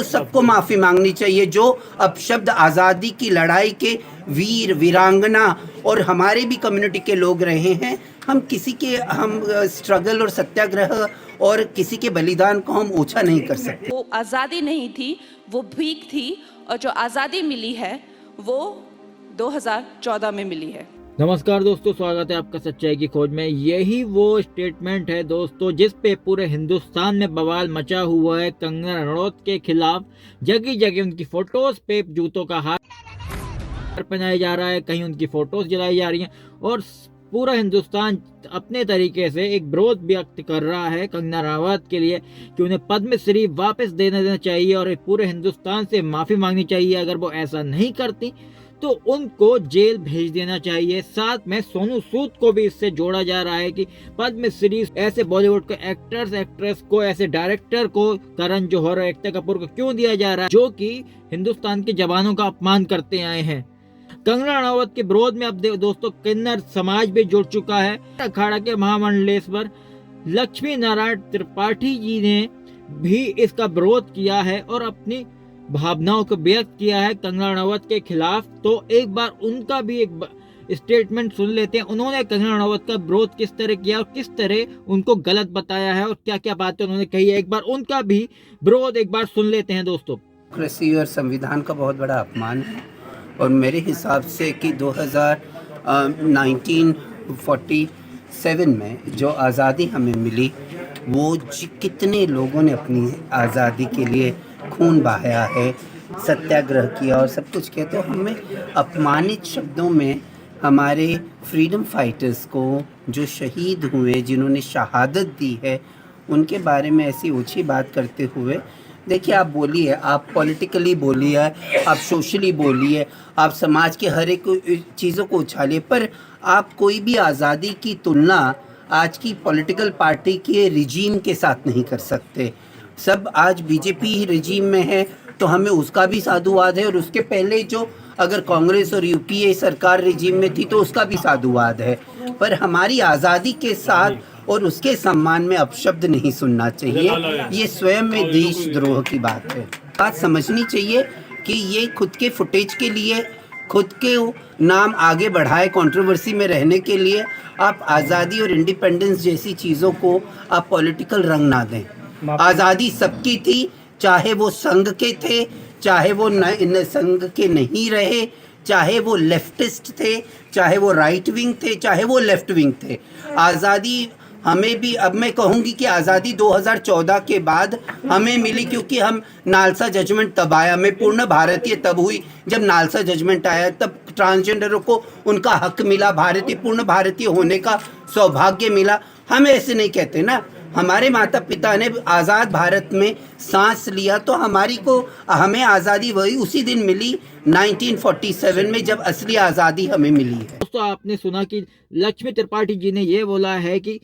सबको माफी मांगनी चाहिए जो अपशब्द आज़ादी की लड़ाई के वीर वीरांगना और हमारे भी कम्युनिटी के लोग रहे हैं। हम किसी के स्ट्रगल और सत्याग्रह और किसी के बलिदान को हम ओछा नहीं कर सकते। वो आज़ादी नहीं थी, वो भीख थी, और जो आज़ादी मिली है वो 2014 में मिली है। नमस्कार दोस्तों, स्वागत है आपका सच्चाई की खोज में। यही वो स्टेटमेंट है दोस्तों जिस पे पूरे हिंदुस्तान में बवाल मचा हुआ है। कंगना रनौत के खिलाफ जगह जगह उनकी फोटोज पे जूतों का हार पहनाया जा रहा है, कहीं उनकी फोटोज जलाई जा रही हैं और पूरा हिंदुस्तान अपने तरीके से एक विरोध व्यक्त कर रहा है कंगना रनौत के लिए कि उन्हें पद्मश्री वापस देना चाहिए और पूरे हिंदुस्तान से माफी मांगनी चाहिए। अगर वो ऐसा नहीं करती तो उनको जेल भेज देना चाहिए। साथ में सोनू सूद को भी इससे जोड़ा जा रहा है कि पद्मश्री ऐसे बॉलीवुड के एक्टर्स एक्ट्रेस को, ऐसे डायरेक्टर को, करण जौहर, एकता कपूर को क्यों दिया जा रहा है जो कि हिंदुस्तान के जवानों का अपमान करते आए हैं। कंगना रनौत के विरोध में अब दोस्तों किन्नर समाज भी जुड़ चुका है। अखाड़ा के महामंडलेश्वर लक्ष्मी नारायण त्रिपाठी जी ने भी इसका विरोध किया है और अपनी भावनाओं को व्यक्त किया है कंगना रनौत के खिलाफ। तो एक बार उनका भी एक स्टेटमेंट सुन लेते हैं। उन्होंने कंगना रनौत का विरोध किस तरह किया और किस तरह उनको गलत बताया है और क्या क्या बातें उन्होंने कही है। एक बार उनका भी विरोध एक बार सुन लेते हैं दोस्तों। डेमोक्रेसी और संविधान का बहुत बड़ा अपमान है और मेरे हिसाब से कि 1947 में जो आज़ादी हमें मिली वो कितने लोगों ने अपनी आज़ादी के लिए खून बहाया है, सत्याग्रह किया और सब कुछ किया। तो हमें अपमानित शब्दों में हमारे फ्रीडम फाइटर्स को जो शहीद हुए, जिन्होंने शहादत दी है, उनके बारे में ऐसी ऊंची बात करते हुए, देखिए आप बोलिए, आप पॉलिटिकली बोलिए, आप सोशली बोलिए, आप समाज के हर एक चीज़ों को उछालिए, पर आप कोई भी आज़ादी की तुलना आज की पॉलिटिकल पार्टी के रिजीम के साथ नहीं कर सकते। सब आज बीजेपी ही रिजीम में है तो हमें उसका भी साधुवाद है, और उसके पहले जो अगर कांग्रेस और यूपीए सरकार रिजीम में थी तो उसका भी साधुवाद है। पर हमारी आज़ादी के साथ और उसके सम्मान में अपशब्द नहीं सुनना चाहिए। ये स्वयं में देशद्रोह की बात है। बात समझनी चाहिए कि ये खुद के फुटेज के लिए, खुद के नाम आगे बढ़ाए, कंट्रोवर्सी में रहने के लिए आप आज़ादी और इंडिपेंडेंस जैसी चीज़ों को आप पॉलिटिकल रंग ना दें। आज़ादी सबकी थी, चाहे वो संघ के थे, चाहे वो संघ के नहीं रहे, चाहे वो लेफ्टिस्ट थे, चाहे वो राइट विंग थे, चाहे वो लेफ्ट विंग थे। आज़ादी हमें भी, अब मैं कहूँगी कि आज़ादी 2014 के बाद हमें मिली क्योंकि हम नालसा जजमेंट तब आया। मैं पूर्ण भारतीय तब हुई जब नालसा जजमेंट आया, तब ट्रांसजेंडरों को उनका हक मिला, भारतीय पूर्ण भारतीय होने का सौभाग्य मिला। हम ऐसे नहीं कहते ना, हमारे माता पिता ने आज़ाद भारत में सांस लिया तो हमें आज़ादी वही उसी दिन मिली 1947 में, जब असली आज़ादी हमें मिली है। दोस्तों आपने सुना कि लक्ष्मी त्रिपाठी जी ने ये बोला है कि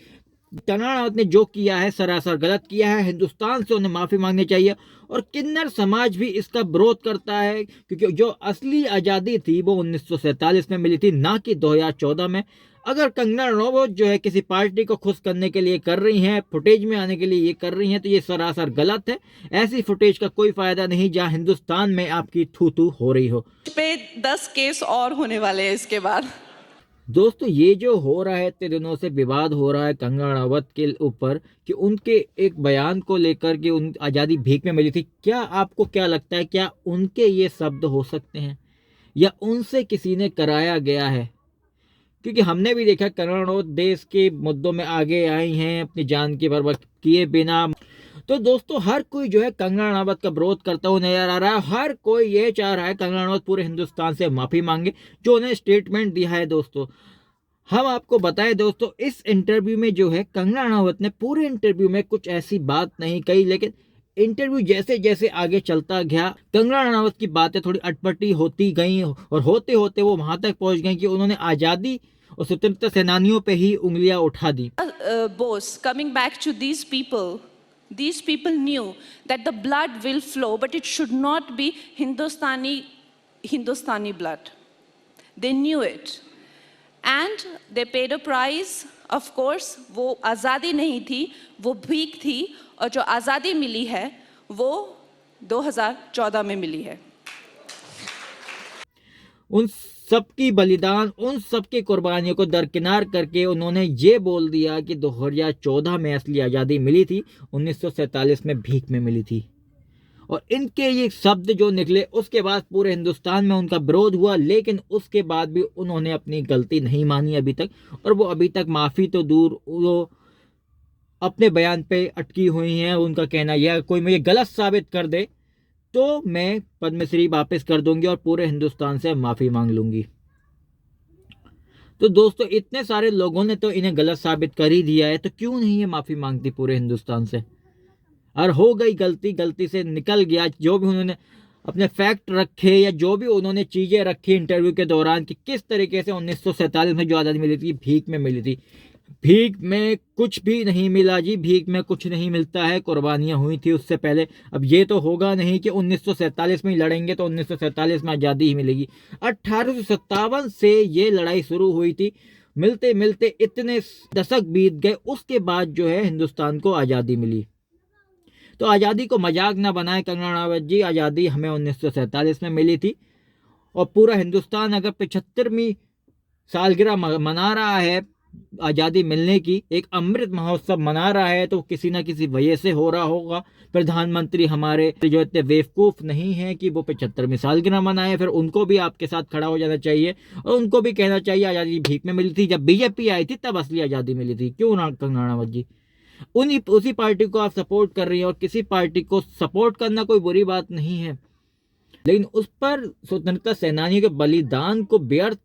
कंगना रनौत ने जो किया है सरासर गलत किया है, हिंदुस्तान से उन्हें माफी मांगनी चाहिए। और किन्नर समाज भी इसका विरोध करता है क्योंकि जो असली आज़ादी थी वो 1947 में मिली थी, ना कि 2014 में। अगर कंगना रनौत जो है किसी पार्टी को खुश करने के लिए कर रही हैं, फुटेज में आने के लिए ये कर रही हैं, तो ये सरासर गलत है। ऐसी फुटेज का कोई फायदा नहीं जहां हिंदुस्तान में आपकी थू थू हो रही हो। पे 10 केस और होने वाले हैं इसके बाद। दोस्तों ये जो हो रहा है, इतने दिनों से विवाद हो रहा है कंगना रनौत के ऊपर कि उनके एक बयान को लेकर के उन आज़ादी भीख में मिली थी। क्या आपको क्या लगता है, क्या उनके ये शब्द हो सकते हैं या उनसे किसी ने कराया गया है? क्योंकि हमने भी देखा कंगना रनौत देश के मुद्दों में आगे आई हैं अपनी जान की परवाह किए बिना। तो दोस्तों हर कोई जो है कंगना रनौत का विरोध करता हुआ नजर आ रहा है। हर कोई ये चाह रहा है कंगना रनौत पूरे हिंदुस्तान से माफी मांगे जो उन्हें स्टेटमेंट दिया है। दोस्तों हम आपको बताएं दोस्तों, इस इंटरव्यू में जो है कंगना रनौत ने पूरे इंटरव्यू में कुछ ऐसी बात नहीं कही, लेकिन इंटरव्यू जैसे जैसे आगे चलता गया कंगना रनौत की बातें थोड़ी अटपटी होती गई और होते होते वो वहां तक पहुंच गई कि उन्होंने आज़ादी और स्वतंत्रता सेनानियों पे ही उंगलियां उठा दी। Bose, coming back to these people knew that the blood will flow, but it should not be Hindustani blood. They knew it, and they paid a price. Of course, वो आज़ादी नहीं थी, वो भीख थी, और जो आज़ादी मिली है वो 2014 में मिली है। उन सबकी बलिदान, उन सबकी कुर्बानियों को दरकिनार करके उन्होंने ये बोल दिया कि 2014 में असली आज़ादी मिली थी, 1947 में भीख में मिली थी। और इनके ये शब्द जो निकले उसके बाद पूरे हिंदुस्तान में उनका विरोध हुआ, लेकिन उसके बाद भी उन्होंने अपनी गलती नहीं मानी अभी तक, और वो अभी तक माफ़ी तो दूर, वो अपने बयान पे अटकी हुई हैं। उनका कहना यह, कोई मुझे गलत साबित कर दे तो मैं पद्मश्री वापस कर दूंगी और पूरे हिंदुस्तान से माफ़ी मांग लूंगी। तो दोस्तों, इतने सारे लोगों ने तो इन्हें गलत साबित कर ही दिया है, तो क्यों नहीं ये माफ़ी मांगती पूरे हिंदुस्तान से। और हो गई गलती, गलती से निकल गया। जो भी उन्होंने अपने फैक्ट रखे या जो भी उन्होंने चीज़ें रखी इंटरव्यू के दौरान कि किस तरीके से 1947 में जो आज़ादी मिली थी भीख में मिली थी, भीख में कुछ भी नहीं मिला जी, भीख में कुछ नहीं मिलता है, कुर्बानियां हुई थी उससे पहले। अब ये तो होगा नहीं कि 1947 में ही लड़ेंगे तो 1947 में आज़ादी ही मिलेगी। 1857 से ये लड़ाई शुरू हुई थी, मिलते मिलते इतने दशक बीत गए, उसके बाद जो है हिंदुस्तान को आज़ादी मिली। तो आज़ादी को मजाक ना बनाए कंगना रनावत जी, आज़ादी हमें 1947 में मिली थी, और पूरा हिंदुस्तान अगर 75वीं सालगिरह मना रहा है आज़ादी मिलने की, एक अमृत महोत्सव मना रहा है, तो किसी ना किसी वजह से हो रहा होगा। प्रधानमंत्री हमारे जो इतने बेवकूफ़ नहीं हैं कि वो 75वीं सालगिरह मनाए, फिर उनको भी आपके साथ खड़ा हो जाना चाहिए और उनको भी कहना चाहिए आज़ादी भीख में मिली थी, जब बीजेपी आई थी तब असली आज़ादी मिली थी। क्यों ना कंगना रनावत जी, उसी पार्टी को आप सपोर्ट कर रही हैं, और किसी पार्टी को सपोर्ट करना कोई बुरी बात नहीं है, लेकिन उस पर स्वतंत्रता सेनानियों के बलिदान को व्यर्थ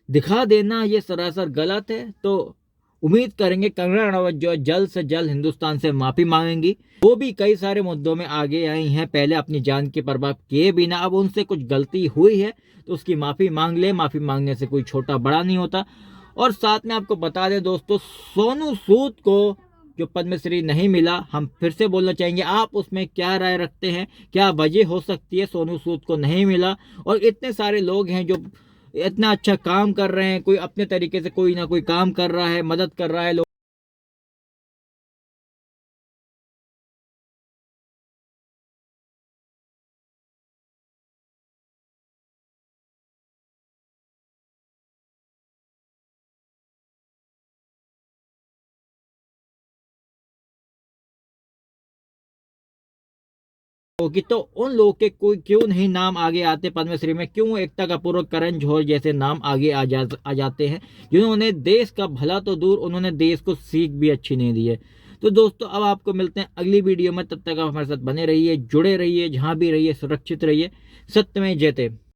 दिखा देना ये सरासर गलत है। तो उम्मीद करेंगे कंगना रनावत जो जल्द से जल्द हिंदुस्तान से माफ़ी मांगेंगी। वो भी कई सारे मुद्दों में आगे आई हैं, पहले अपनी जान की परवाह किए बिना, अब उनसे कुछ गलती हुई है तो उसकी माफ़ी मांग ले। माफ़ी मांगने से कोई छोटा बड़ा नहीं होता। और साथ में आपको बता दें दोस्तों, सोनू सूद को जो पद्मश्री नहीं मिला, हम फिर से बोलना चाहेंगे, आप उसमें क्या राय रखते हैं, क्या वजह हो सकती है सोनू सूद को नहीं मिला। और इतने सारे लोग हैं जो इतना अच्छा काम कर रहे हैं, कोई अपने तरीके से कोई ना कोई काम कर रहा है, मदद कर रहा है लोग। होगी तो उन लोगों के कोई क्यों नहीं नाम आगे आते पद्मश्री में, क्यों एकता कपूर और करण जौहर जैसे नाम आगे आ जाते हैं, जिन्होंने देश का भला तो दूर, उन्होंने देश को सीख भी अच्छी नहीं दी है। तो दोस्तों, अब आपको मिलते हैं अगली वीडियो में, तब तक आप हमारे साथ बने रहिए, जुड़े रहिए, जहां भी रहिए सुरक्षित रहिए। सत्य में जयते।